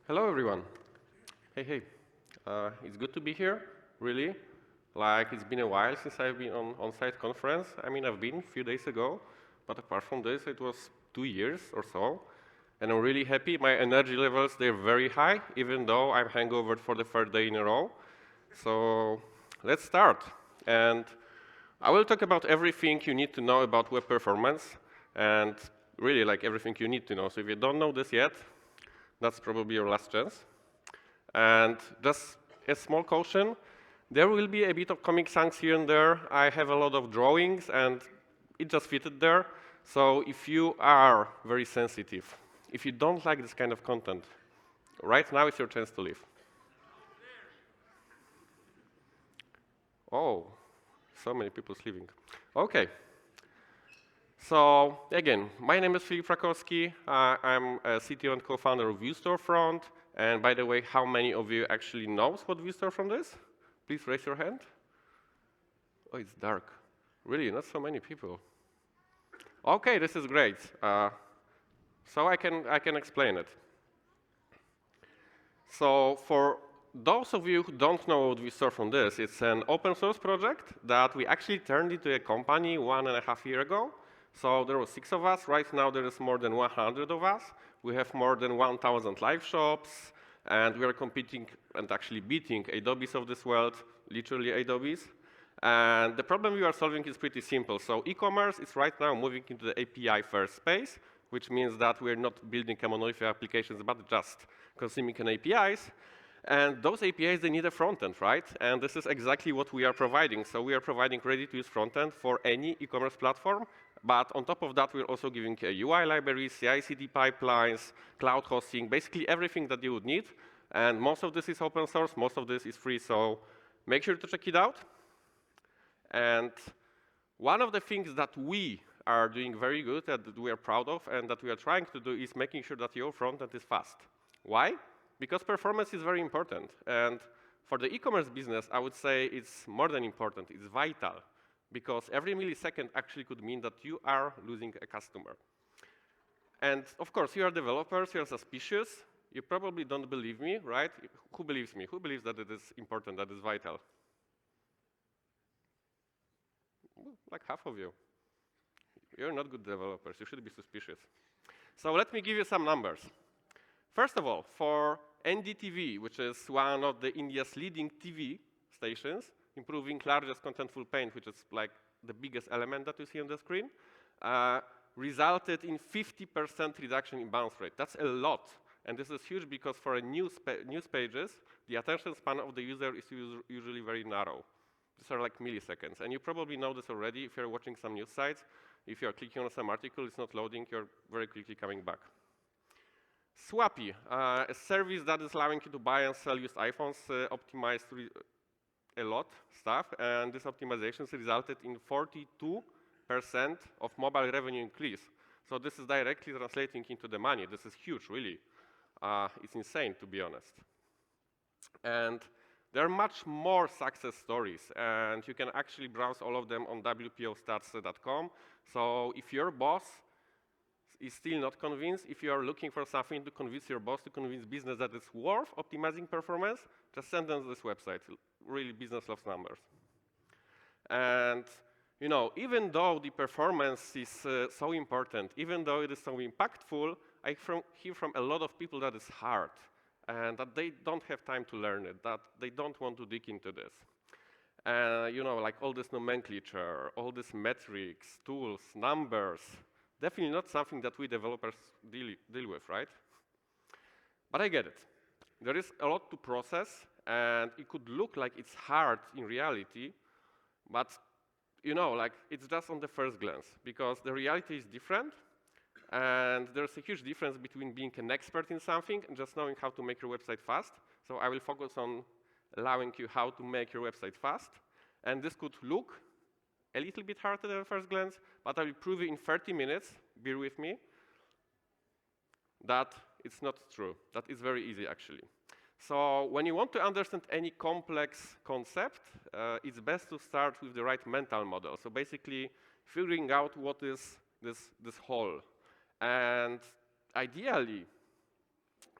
Hello, everyone. Hey, hey. It's good to be here, really. Like, it's been a while since I've been on-site conference. I mean, I've been a few days ago, but apart from this, it was 2 years or so. And I'm really happy. My energy levels, they're very high, even though I'm hangover for the third day in a row. So let's start. And I will talk about everything you need to know about web performance, and really, like, everything you need to know. So if you don't know this yet, that's probably your last chance. And just a small caution, there will be a bit of Comic Sans here and there. I have a lot of drawings, and it just fitted there. So if you are very sensitive, if you don't like this kind of content, right now is your chance to leave. Oh, so many people leaving. Okay. So again, my name is Filip Rakowski. I'm a CTO and co-founder of Vue Storefront. And by the way, how many of you actually knows what Vue Storefront is? Please raise your hand. Oh, it's dark. Really, not so many people. Okay, this is great. So I can explain it. So for those of you who don't know what Vue Storefront is, it's an open source project that we actually turned into a company 1.5 years ago. So there were 6 of us. Right now, there is more than 100 of us. We have more than 1,000 live shops, and we are competing and actually beating Adobe's of this world, literally Adobe's. And the problem we are solving is pretty simple. So e-commerce is right now moving into the API-first space, which means that we're not building a monolithic applications, but just consuming an APIs. And those APIs, they need a front-end, right? And this is exactly what we are providing. So we are providing ready-to-use front-end for any e-commerce platform. But on top of that, we're also giving a UI libraries, CI/CD pipelines, cloud hosting, basically everything that you would need. And most of this is open source. Most of this is free. So make sure to check it out. And one of the things that we are doing very good and that we are proud of and that we are trying to do is making sure that your front-end is fast. Why? Because performance is very important. And for the e-commerce business, I would say it's more than important. It's vital. Because every millisecond actually could mean that you are losing a customer. And of course, you are developers, you are suspicious. You probably don't believe me, right? Who believes me? Who believes that it is important, that is vital? Like half of you. You're not good developers. You should be suspicious. So let me give you some numbers. First of all, for NDTV, which is one of the India's leading TV stations, improving largest contentful paint, which is like the biggest element that you see on the screen, resulted in 50% reduction in bounce rate. That's a lot. And this is huge because for a news pages, the attention span of the user is usually very narrow. These are like milliseconds. And you probably know this already if you're watching some news sites. If you're clicking on some article, it's not loading, you're very quickly coming back. Swappy, a service that is allowing you to buy and sell used iPhones, optimized a lot stuff, and this optimizations resulted in 42% of mobile revenue increase. So this is directly translating into the money. This is huge, really. It's insane, to be honest. And there are much more success stories, and you can actually browse all of them on wpostats.com. So if your boss is still not convinced, if you are looking for something to convince your boss, to convince business that it's worth optimizing performance, just send them this website. Really, business loves numbers. And you know, even though the performance is so important, even though it is so impactful, I hear from a lot of people that it's hard and that they don't have time to learn it, that they don't want to dig into this. You know, like all this nomenclature, all these metrics, tools, numbers, definitely not something that we developers deal with, right? But I get it. There is a lot to process, and it could look like it's hard in reality, but you know, like it's just on the first glance, because the reality is different, and there's a huge difference between being an expert in something and just knowing how to make your website fast. So I will focus on allowing you how to make your website fast, and this could look a little bit hard at the first glance, but I will prove you in 30 minutes, bear with me, that it's not true, that it's very easy actually. So when you want to understand any complex concept, it's best to start with the right mental model. So basically figuring out what is this whole. And ideally,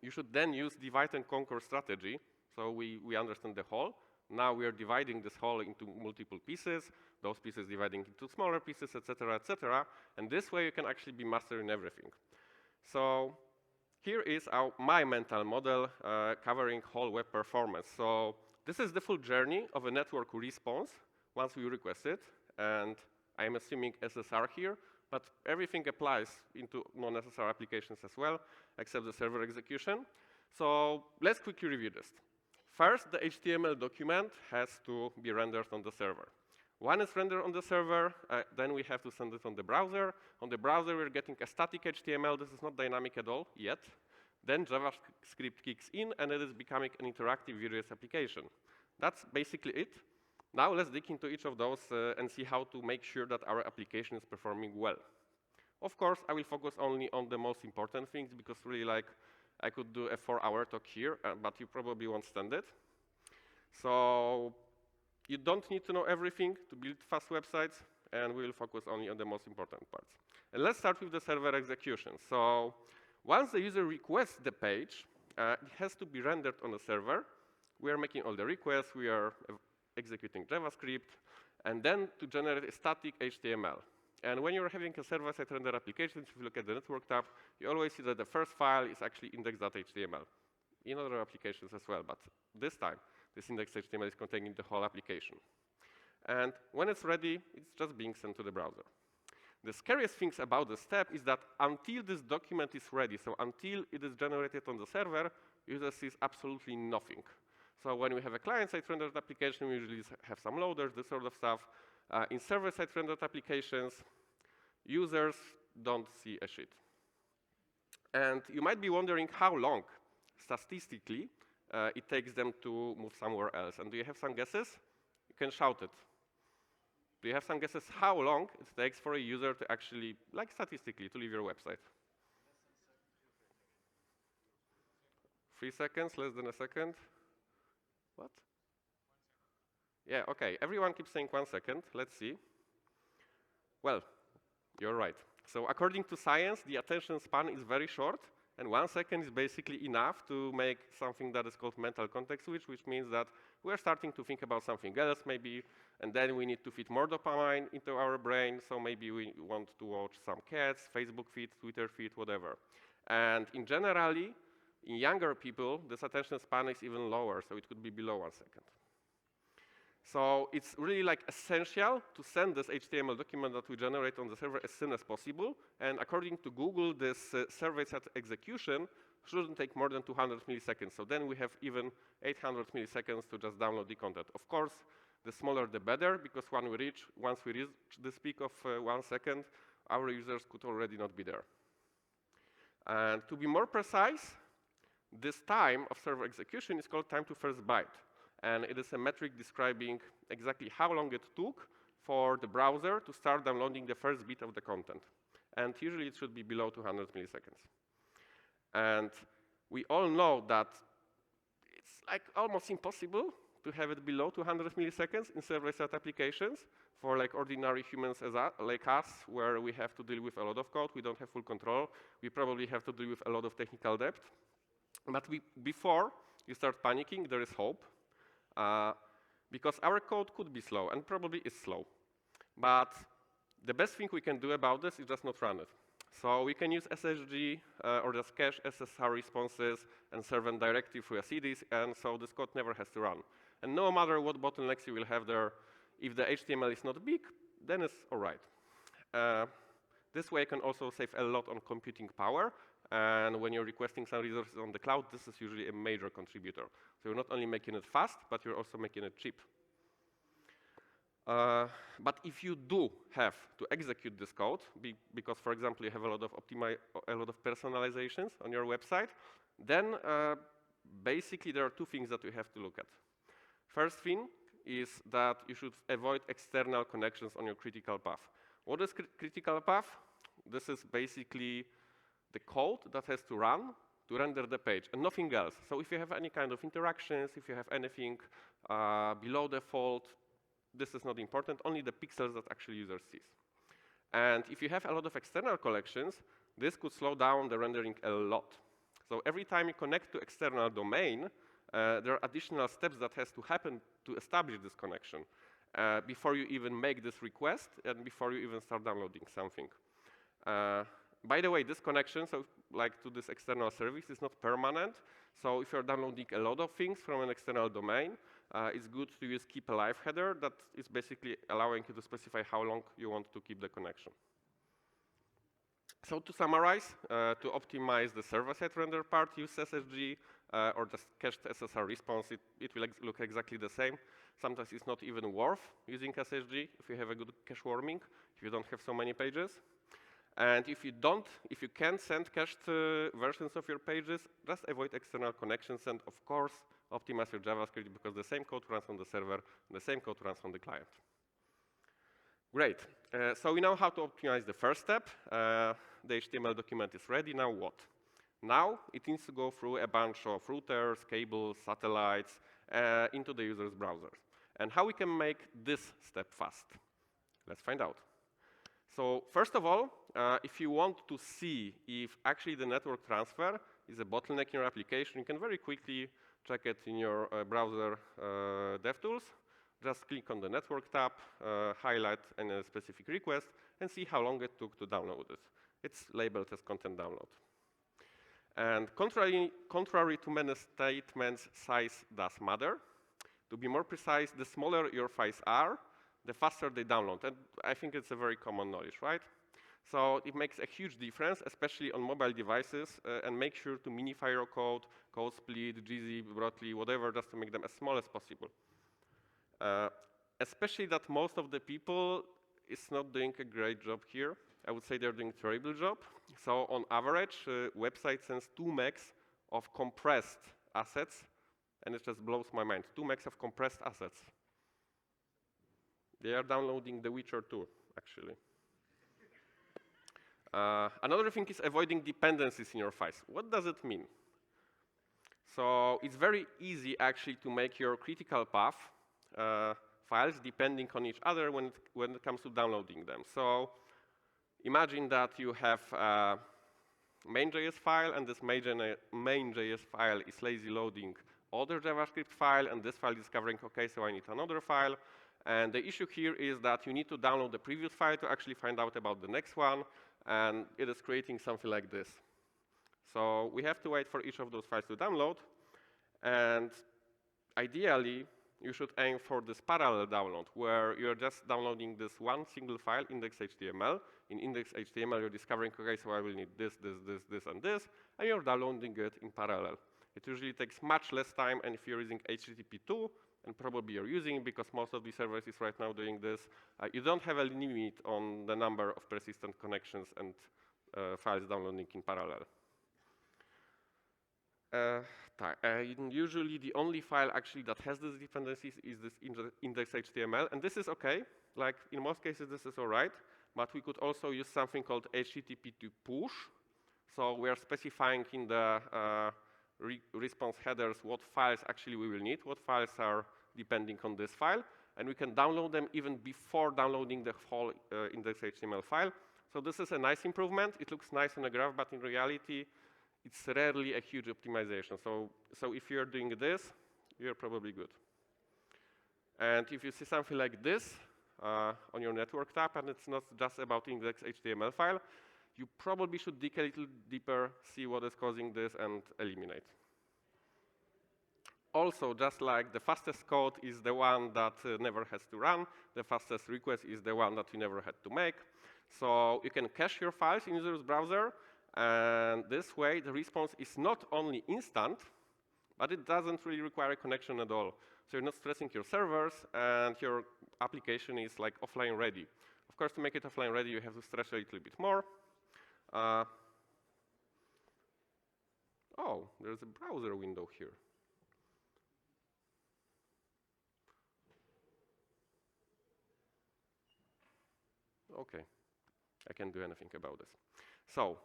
you should then use divide and conquer strategy. So we understand the whole. Now we are dividing this whole into multiple pieces, those pieces dividing into smaller pieces, etc., etc. And this way you can actually be mastering everything. So here is my mental model covering whole web performance. So this is the full journey of a network response once we request it. And I'm assuming SSR here, but everything applies into non-SSR applications as well, except the server execution. So let's quickly review this. First, the HTML document has to be rendered on the server. When it's rendered on the server, then we have to send it on the browser. On the browser, we're getting a static HTML. This is not dynamic at all yet. Then JavaScript kicks in, and it is becoming an interactive Vue.js application. That's basically it. Now let's dig into each of those and see how to make sure that our application is performing well. Of course, I will focus only on the most important things, because really, like, I could do a 4-hour talk here, but you probably won't stand it. So you don't need to know everything to build fast websites, and we will focus only on the most important parts. And let's start with the server execution. So once the user requests the page, it has to be rendered on the server. We are making all the requests, we are executing JavaScript, and then to generate a static HTML. And when you're having a server-side render application, if you look at the network tab, you always see that the first file is actually index.html. In other applications as well, but this time, this index.html is containing the whole application. And when it's ready, it's just being sent to the browser. The scariest things about this step is that until this document is ready, so until it is generated on the server, user sees absolutely nothing. So when we have a client-side rendered application, we usually have some loaders, this sort of stuff. In server-side rendered applications, users don't see a shit. And you might be wondering how long, statistically, it takes them to move somewhere else. And do you have some guesses? You can shout it. Do you have some guesses how long it takes for a user to actually, like statistically, to leave your website? 3 seconds, less than a second. What? Yeah, okay. Everyone keeps saying 1 second. Let's see. Well, you're right. So according to science, the attention span is very short, and 1 second is basically enough to make something that is called mental context switch, which means that we're starting to think about something else maybe, and then we need to fit more dopamine into our brain, so maybe we want to watch some cats, Facebook feed, Twitter feed, whatever. And generally, in younger people, this attention span is even lower, so it could be below 1 second. So it's really like essential to send this HTML document that we generate on the server as soon as possible. And according to Google, this server-side execution shouldn't take more than 200 milliseconds. So then we have even 800 milliseconds to just download the content. Of course, the smaller the better, because once we reach this peak of 1 second, our users could already not be there. And to be more precise, this time of server execution is called time to first byte. And it is a metric describing exactly how long it took for the browser to start downloading the first bit of the content. And usually it should be below 200 milliseconds. And we all know that it's like almost impossible to have it below 200 milliseconds in server-side applications for like ordinary humans like us, where we have to deal with a lot of code. We don't have full control. We probably have to deal with a lot of technical debt. But before you start panicking, there is hope. Because our code could be slow, and probably is slow. But the best thing we can do about this is just not run it. So we can use SSG or just cache SSR responses and serve them directly through a CDs, and so this code never has to run. And no matter what bottlenecks you will have there, if the HTML is not big, then it's all right. This way you can also save a lot on computing power. And when you're requesting some resources on the cloud, this is usually a major contributor. So you're not only making it fast, but you're also making it cheap. But if you do have to execute this code, because, for example, you have a lot of personalizations on your website, then basically there are two things that you have to look at. First thing is that you should avoid external connections on your critical path. What is critical path? This is basically the code that has to run to render the page, and nothing else. So if you have any kind of interactions, if you have anything below default, this is not important, only the pixels that actually user sees. And if you have a lot of external collections, this could slow down the rendering a lot. So every time you connect to external domain, there are additional steps that has to happen to establish this connection before you even make this request and before you even start downloading something. By the way, this connection, so like to this external service, is not permanent. So if you're downloading a lot of things from an external domain, it's good to use keep alive header that is basically allowing you to specify how long you want to keep the connection. So to summarize, to optimize the server-side render part, use SSG or just cached SSR response. It will look exactly the same. Sometimes it's not even worth using SSG if you have a good cache warming, if you don't have so many pages. And if you can't send cached versions of your pages, just avoid external connections and, of course, optimize your JavaScript because the same code runs on the server and the same code runs on the client. Great. So we know how to optimize the first step. The HTML document is ready. Now what? Now it needs to go through a bunch of routers, cables, satellites into the user's browser. And how we can make this step fast? Let's find out. So first of all, if you want to see if actually the network transfer is a bottleneck in your application, you can very quickly check it in your browser DevTools. Just click on the network tab, highlight any specific request, and see how long it took to download it. It's labeled as content download. And contrary to many statements, size does matter. To be more precise, the smaller your files are, the faster they download. And I think it's a very common knowledge, right? So it makes a huge difference, especially on mobile devices, and make sure to minify your code split, gzip, brotli, whatever, just to make them as small as possible. Especially that most of the people is not doing a great job here. I would say they're doing a terrible job. So on average, website sends 2 megs of compressed assets, and it just blows my mind. 2 megs of compressed assets. They are downloading The Witcher 2, actually. Another thing is avoiding dependencies in your files. What does it mean? So it's very easy, actually, to make your critical path files depending on each other when it comes to downloading them. So imagine that you have a main.js file, and this main.js file is lazy loading other JavaScript file, and this file is discovering, okay, so I need another file. And the issue here is that you need to download the previous file to actually find out about the next one, and it is creating something like this. So we have to wait for each of those files to download, and ideally, you should aim for this parallel download, where you're just downloading this one single file, index.html. In index.html, you're discovering, okay, so I will need this, and this, and you're downloading it in parallel. It usually takes much less time, and if you're using HTTP2, and probably you're using it because most of the servers is right now doing this, you don't have a limit on the number of persistent connections and files downloading in parallel. Usually the only file actually that has these dependencies is this index.html, and this is okay. Like in most cases, this is all right, but we could also use something called HTTP2 push. So we are specifying in the response headers what files actually we will need, what files are depending on this file, and we can download them even before downloading the whole index.html file. So this is a nice improvement. It looks nice on a graph, but in reality, it's rarely a huge optimization. So if you're doing this, you're probably good. And if you see something like this on your network tab, and it's not just about index.html file, you probably should dig a little deeper, see what is causing this, and eliminate. Also, just like the fastest code is the one that never has to run, the fastest request is the one that you never had to make. So you can cache your files in user's browser, and this way the response is not only instant, but it doesn't really require a connection at all. So you're not stressing your servers, and your application is like offline ready. Of course, to make it offline ready, you have to stress a little bit more. Oh, there's a browser window here. Okay, I can't do anything about this. So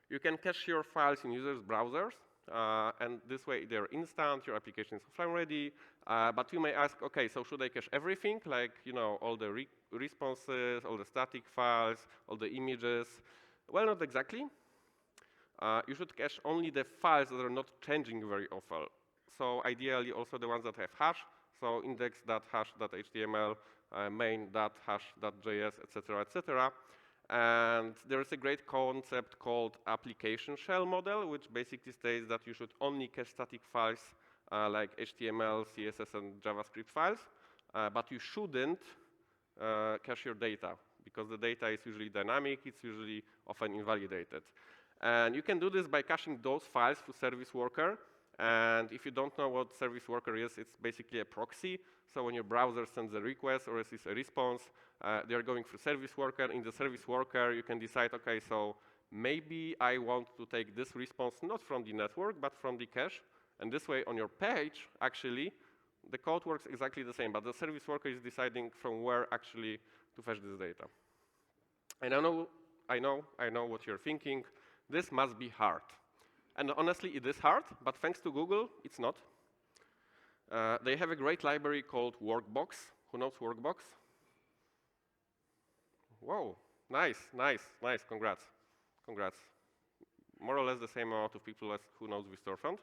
you can cache your files in users' browsers, and this way they're instant, your application is offline ready. But you may ask, okay, so should I cache everything, like all the responses, all the static files, all the images? Well, not exactly. you should cache only the files that are not changing very often. So ideally also the ones that have hash, so index.hash.html, main.hash.js, etc., etc. And there is a great concept called application shell model, which basically states that you should only cache static files like HTML, CSS, and JavaScript files, but you shouldn't cache your data, because the data is usually dynamic, it's usually often invalidated. And you can do this by caching those files to service worker. And if you don't know what service worker is, it's basically a proxy. So when your browser sends a request or receives a response, they are going through service worker. In the service worker, you can decide, okay, so maybe I want to take this response not from the network, but from the cache. And this way, on your page, actually, the code works exactly the same, but the service worker is deciding from where actually to fetch this data. And I know what you're thinking. This must be hard. And honestly, it is hard, but thanks to Google, it's not. They have a great library called Workbox. Who knows Workbox? Whoa, nice, nice, nice, congrats, congrats. More or less the same amount of people as who knows Vue Storefront.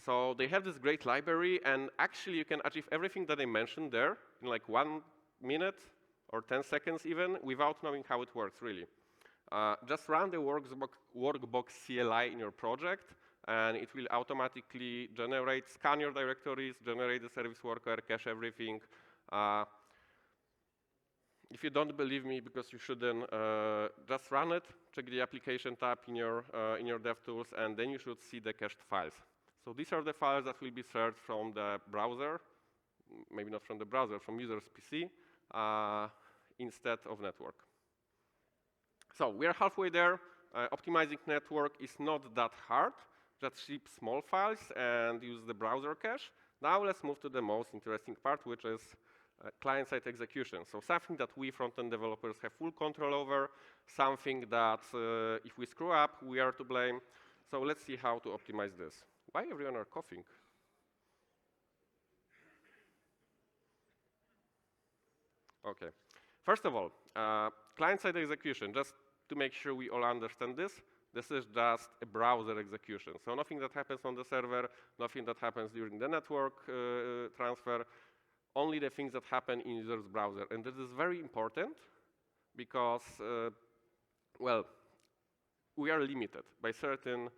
So they have this great library, and actually you can achieve everything that I mentioned there in like 1 minute or 10 seconds even, without knowing how it works, really. Just run the Workbox CLI in your project, and it will automatically scan your directories, generate the service worker, cache everything. If you don't believe me, because you shouldn't, just run it, check the application tab in your DevTools, and then you should see the cached files. So these are the files that will be served from the browser, maybe not from the browser, from user's PC, instead of network. So we are halfway there. Optimizing network is not that hard. Just ship small files and use the browser cache. Now let's move to the most interesting part, which is client-side execution. So something that we front-end developers have full control over, something that if we screw up, we are to blame. So let's see how to optimize this. Why everyone are coughing? Okay. First of all, client-side execution, just to make sure we all understand this is just a browser execution. So nothing that happens on the server, nothing that happens during the network transfer, only the things that happen in user's browser. And this is very important because, well, we are limited by certain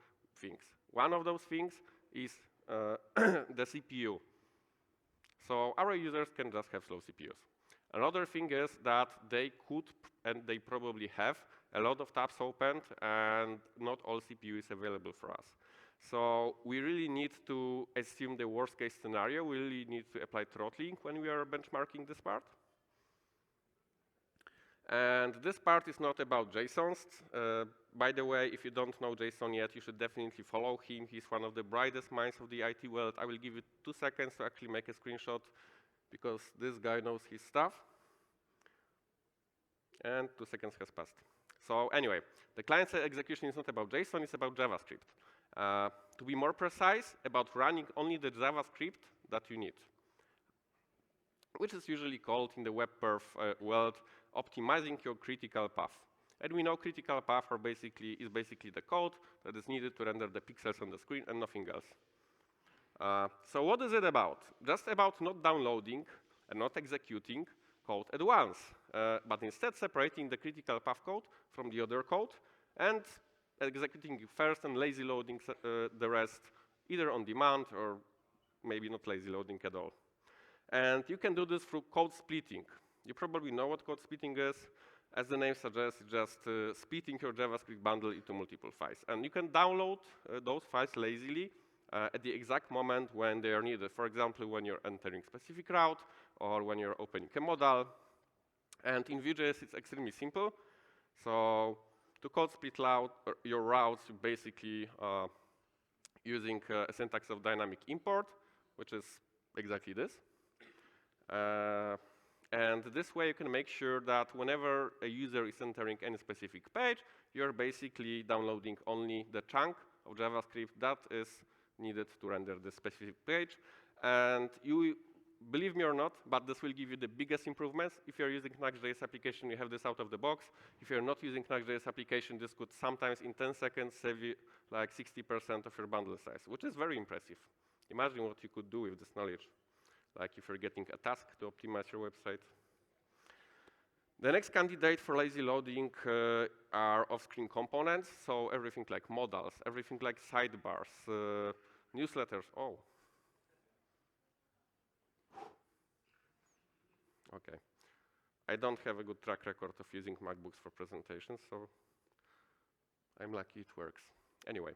things. One of those things is the CPU. So our users can just have slow CPUs. Another thing is that they could, and they probably have, a lot of tabs opened, and not all CPU is available for us. So we really need to assume the worst case scenario. We really need to apply throttling when we are benchmarking this part. And this part is not about JSONs. By the way, if you don't know JSON yet, you should definitely follow him. He's one of the brightest minds of the IT world. I will give you 2 seconds to actually make a screenshot, because this guy knows his stuff. And 2 seconds has passed. So anyway, the client-side execution is not about JSON, it's about JavaScript. To be more precise, about running only the JavaScript that you need, which is usually called in the web perf world optimizing your critical path. And we know critical path is basically the code that is needed to render the pixels on the screen and nothing else. So what is it about? Just about not downloading and not executing code at once, but instead separating the critical path code from the other code and executing it first and lazy loading the rest, either on demand or maybe not lazy loading at all. And you can do this through code splitting. You probably know what code splitting is. As the name suggests, it's just splitting your JavaScript bundle into multiple files. And you can download those files lazily at the exact moment when they are needed. For example, when you're entering specific route or when you're opening a modal. And in Vue.js, it's extremely simple. So to code split your routes, you basically using a syntax of dynamic import, which is exactly this. And this way you can make sure that whenever a user is entering any specific page, you're basically downloading only the chunk of JavaScript that is needed to render the specific page. And you believe me or not, but this will give you the biggest improvements. If you're using Nuxt.js application, you have this out of the box. If you're not using Nuxt.js application, this could sometimes in 10 seconds save you like 60% of your bundle size, which is very impressive. Imagine what you could do with this knowledge. Like if you're getting a task to optimize your website. The next candidate for lazy loading are off-screen components. So everything like modals, everything like sidebars, newsletters. Oh. Okay. I don't have a good track record of using MacBooks for presentations, so I'm lucky it works. Anyway,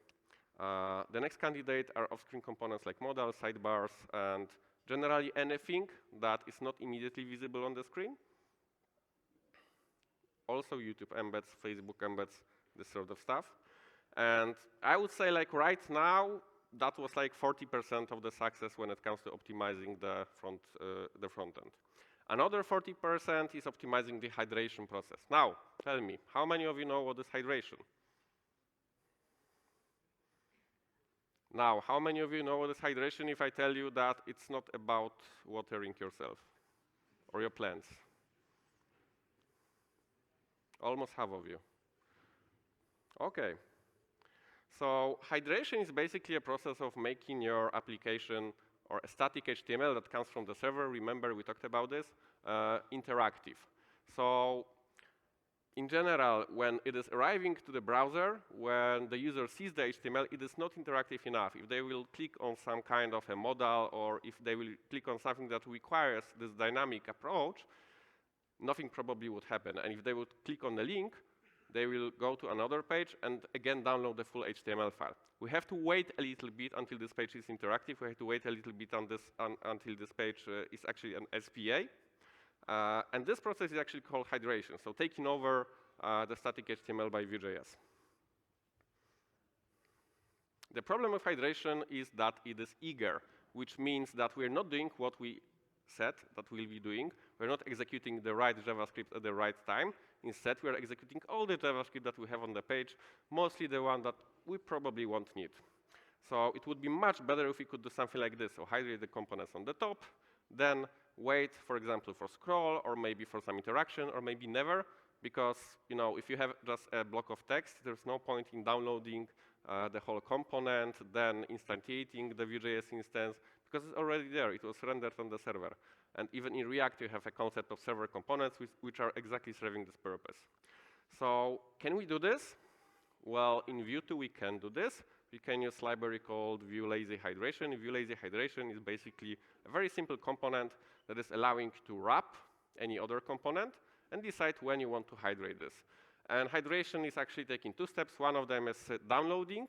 the next candidate are off-screen components like modals, sidebars, and generally anything that is not immediately visible on the screen. Also YouTube embeds, Facebook embeds, this sort of stuff. And I would say like right now, that was like 40% of the success when it comes to optimizing the front end. Another 40% is optimizing the hydration process. Now, tell me, how many of you know what is hydration? Now, how many of you know what is hydration if I tell you that it's not about watering yourself or your plants? Almost half of you. Okay. So hydration is basically a process of making your application or a static HTML that comes from the server. Remember, we talked about this, interactive. So in general, when it is arriving to the browser, when the user sees the HTML, it is not interactive enough. If they will click on some kind of a modal, or if they will click on something that requires this dynamic approach, nothing probably would happen. And if they would click on the link, they will go to another page and again download the full HTML file. We have to wait a little bit until this page is interactive. We have to wait a little bit until this page is actually an SPA. And this process is actually called hydration, so taking over the static HTML by Vue.js. The problem with hydration is that it is eager, which means that we're not doing what we said that we'll be doing. We're not executing the right JavaScript at the right time. Instead, we're executing all the JavaScript that we have on the page, mostly the one that we probably won't need. So it would be much better if we could do something like this. So hydrate the components on the top, then wait, for example, for scroll, or maybe for some interaction, or maybe never, because if you have just a block of text, there's no point in downloading the whole component, then instantiating the Vue.js instance, because it's already there. It was rendered on the server. And even in React, you have a concept of server components which are exactly serving this purpose. So can we do this? Well, in Vue 2, we can do this. We can use a library called Vue Lazy Hydration. Vue Lazy Hydration is basically a very simple component that is allowing to wrap any other component and decide when you want to hydrate this. And hydration is actually taking two steps. One of them is downloading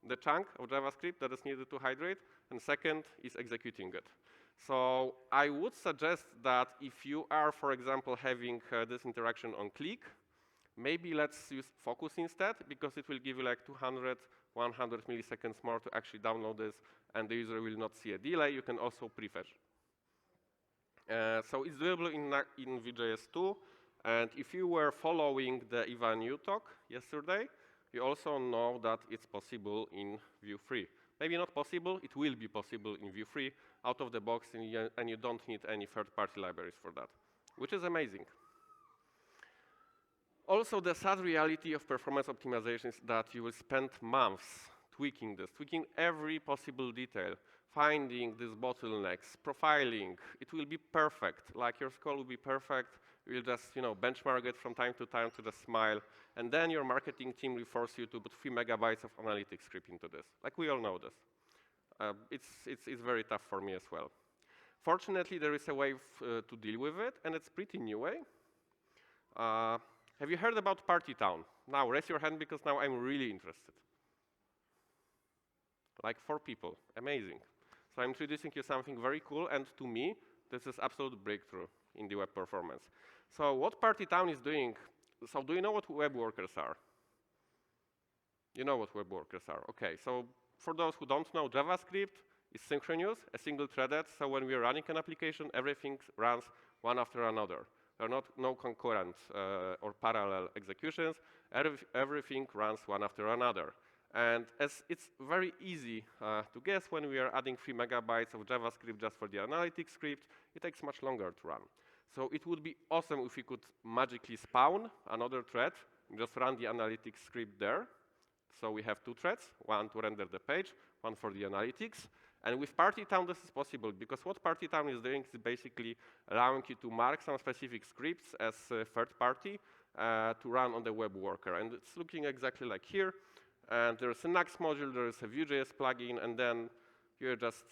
the chunk of JavaScript that is needed to hydrate, and second is executing it. So I would suggest that if you are, for example, having this interaction on click, maybe let's use focus instead, because it will give you like 200, 100 milliseconds more to actually download this, and the user will not see a delay. You can also prefetch. So it's doable in Vue.js 2, and if you were following the Ivan Yu talk yesterday, you also know that it's possible in Vue 3. Maybe not possible, it will be possible in Vue 3 out of the box, and you don't need any third-party libraries for that, which is amazing. Also, the sad reality of performance optimization is that you will spend months tweaking this, tweaking every possible detail, finding these bottlenecks, profiling. It will be perfect, like your scroll will be perfect. You'll just benchmark it from time to time to just smile, and then your marketing team will force you to put 3 megabytes of analytics script into this. Like we all know this. It's very tough for me as well. Fortunately, there is a way to deal with it, and it's a pretty new way. Have you heard about Party Town? Now raise your hand, because now I'm really interested. Like 4 people, amazing. So I'm introducing you something very cool, and to me, this is absolute breakthrough in the web performance. So what Party Town is doing, so do you know what web workers are? You know what web workers are, okay. So for those who don't know, JavaScript is synchronous, a single threaded, so when we're running an application, everything runs one after another. There are no concurrent or parallel executions, everything runs one after another. And as it's very easy to guess, when we are adding 3 megabytes of JavaScript just for the analytics script, it takes much longer to run. So it would be awesome if we could magically spawn another thread, just run the analytics script there. So we have 2 threads, one to render the page, one for the analytics. And with PartyTown, this is possible, because what PartyTown is doing is basically allowing you to mark some specific scripts as third party to run on the web worker. And it's looking exactly like here. And there's a Nux module, there's a Vue.js plugin, and then you're just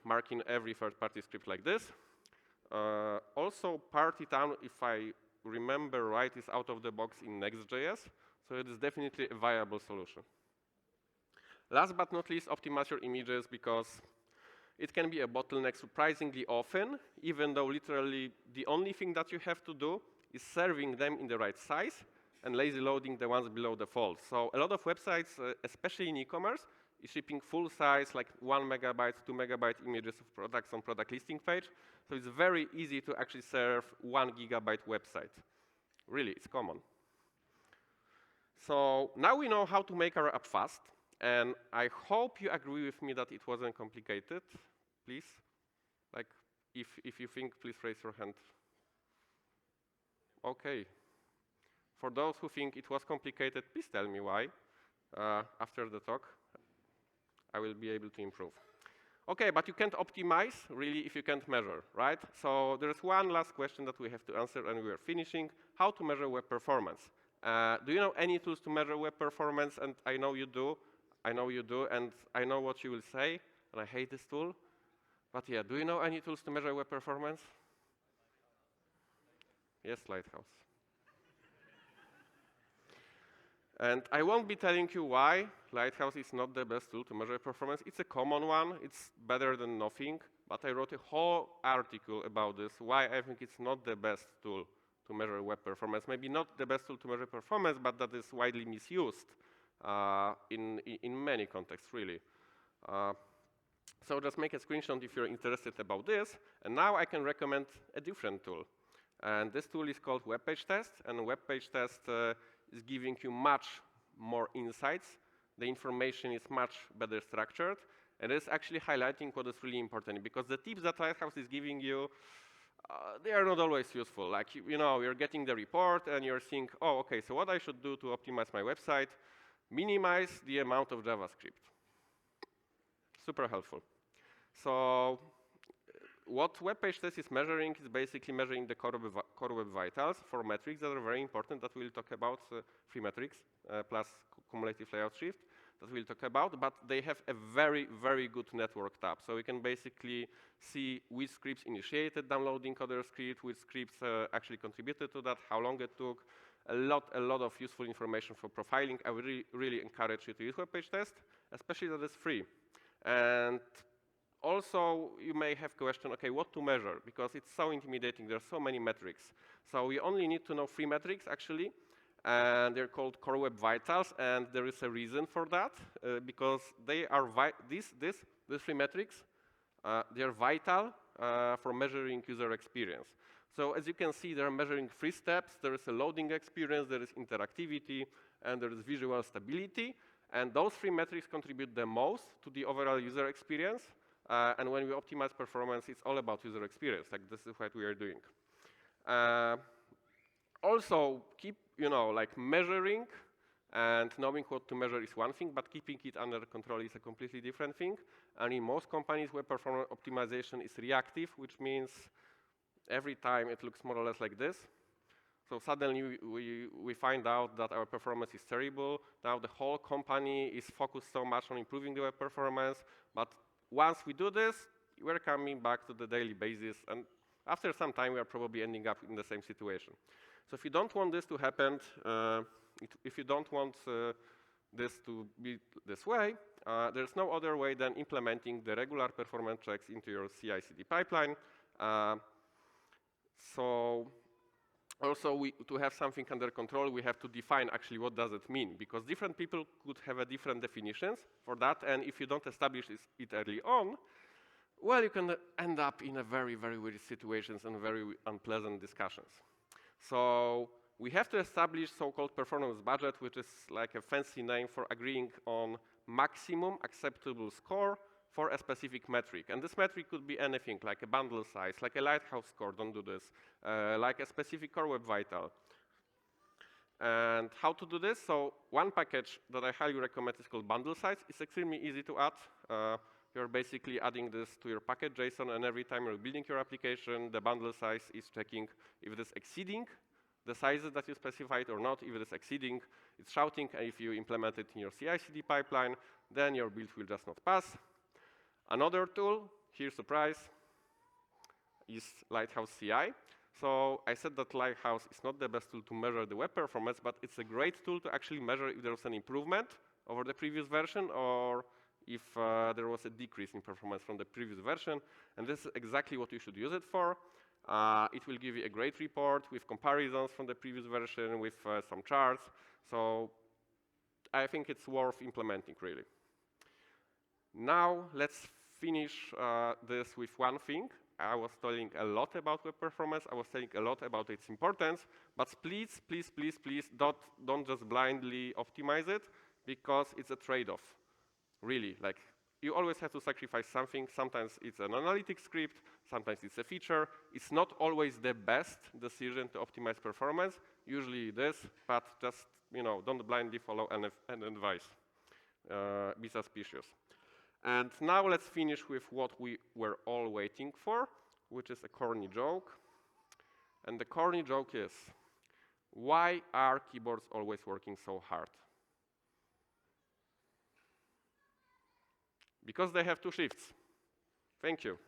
marking every third-party script like this. Also, PartyTown, if I remember right, is out of the box in Next.js, so it is definitely a viable solution. Last but not least, optimize your images, because it can be a bottleneck surprisingly often, even though literally the only thing that you have to do is serving them in the right size and lazy loading the ones below the fold. So a lot of websites, especially in e-commerce, is shipping full size, like 1 megabyte, 2 megabyte images of products on product listing page. So it's very easy to actually serve 1 gigabyte website. Really, it's common. So now we know how to make our app fast. And I hope you agree with me that it wasn't complicated. Please, like, if you think, please raise your hand. Okay. For those who think it was complicated, please tell me why. After the talk, I will be able to improve. Okay, but you can't optimize, really, if you can't measure, right? So there's one last question that we have to answer, and we are finishing. How to measure web performance? Do you know any tools to measure web performance? And I know you do. I know you do, and I know what you will say, and I hate this tool. But yeah, do you know any tools to measure web performance? Yes, Lighthouse. And I won't be telling you why Lighthouse is not the best tool to measure performance. It's a common one. It's better than nothing. But I wrote a whole article about this, why I think it's not the best tool to measure web performance. Maybe not the best tool to measure performance, but that is widely misused in many contexts, really. So just make a screenshot if you're interested about this. And now I can recommend a different tool. And this tool is called Web Page Test. And Web Page Test is giving you much more insights. The information is much better structured. And it's actually highlighting what is really important. Because the tips that Lighthouse is giving you, they are not always useful. Like, you know, you're getting the report and you're seeing, oh, okay, so what I should do to optimize my website? Minimize the amount of JavaScript. Super helpful. So what Web Page Test is measuring is basically measuring the core web vitals for metrics that are very important that we'll talk about, 3 metrics, plus cumulative layout shift that we'll talk about, but they have a very, very good network tab. So we can basically see which scripts initiated downloading other scripts, which scripts actually contributed to that, how long it took, a lot of useful information for profiling. I would really encourage you to use Web Page Test, especially that it's free. And also, you may have a question, okay, what to measure? Because it's so intimidating. There are so many metrics. So we only need to know 3 metrics, actually. And they're called Core Web Vitals. And there is a reason for that, because they are these 3 metrics, they are vital for measuring user experience. So as you can see, they're measuring 3 steps. There is a loading experience, there is interactivity, and there is visual stability. And those 3 metrics contribute the most to the overall user experience. And when we optimize performance, it's all about user experience. Like, this is what we are doing. Also, keep, like, measuring and knowing what to measure is one thing, but keeping it under control is a completely different thing. And in most companies, web performance optimization is reactive, which means every time it looks more or less like this. So suddenly we find out that our performance is terrible. Now the whole company is focused so much on improving the web performance, but once we do this, we're coming back to the daily basis, and after some time, we are probably ending up in the same situation. So if you don't want this to happen, if you don't want this to be this way, there's no other way than implementing the regular performance checks into your CI/CD pipeline. So also, to have something under control, we have to define actually what does it mean, because different people could have different definitions for that, and if you don't establish it early on, well, you can end up in a very, very weird situations and very unpleasant discussions. So we have to establish so-called performance budget, which is like a fancy name for agreeing on maximum acceptable score for a specific metric. And this metric could be anything, like a bundle size, like a lighthouse score, don't do this, like a specific core web vital. And how to do this? So one package that I highly recommend is called bundle size. It's extremely easy to add. You're basically adding this to your package JSON, and every time you're building your application, the bundle size is checking if it is exceeding the sizes that you specified or not. If it is exceeding, it's shouting, and if you implement it in your CI/CD pipeline, then your build will just not pass. Another tool, here surprise, is Lighthouse CI. So I said that Lighthouse is not the best tool to measure the web performance, but it's a great tool to actually measure if there was an improvement over the previous version or if there was a decrease in performance from the previous version. And this is exactly what you should use it for. It will give you a great report with comparisons from the previous version, with some charts. So I think it's worth implementing, really. Now let's finish this with one thing. I was telling a lot about web performance. I was telling a lot about its importance. But please, please, please, please don't just blindly optimize it, because it's a trade-off. Really, like, you always have to sacrifice something. Sometimes it's an analytics script. Sometimes it's a feature. It's not always the best decision to optimize performance. Usually it is, but just, don't blindly follow an advice. Be suspicious. And now let's finish with what we were all waiting for, which is a corny joke. And the corny joke is, why are keyboards always working so hard? Because they have two shifts. Thank you.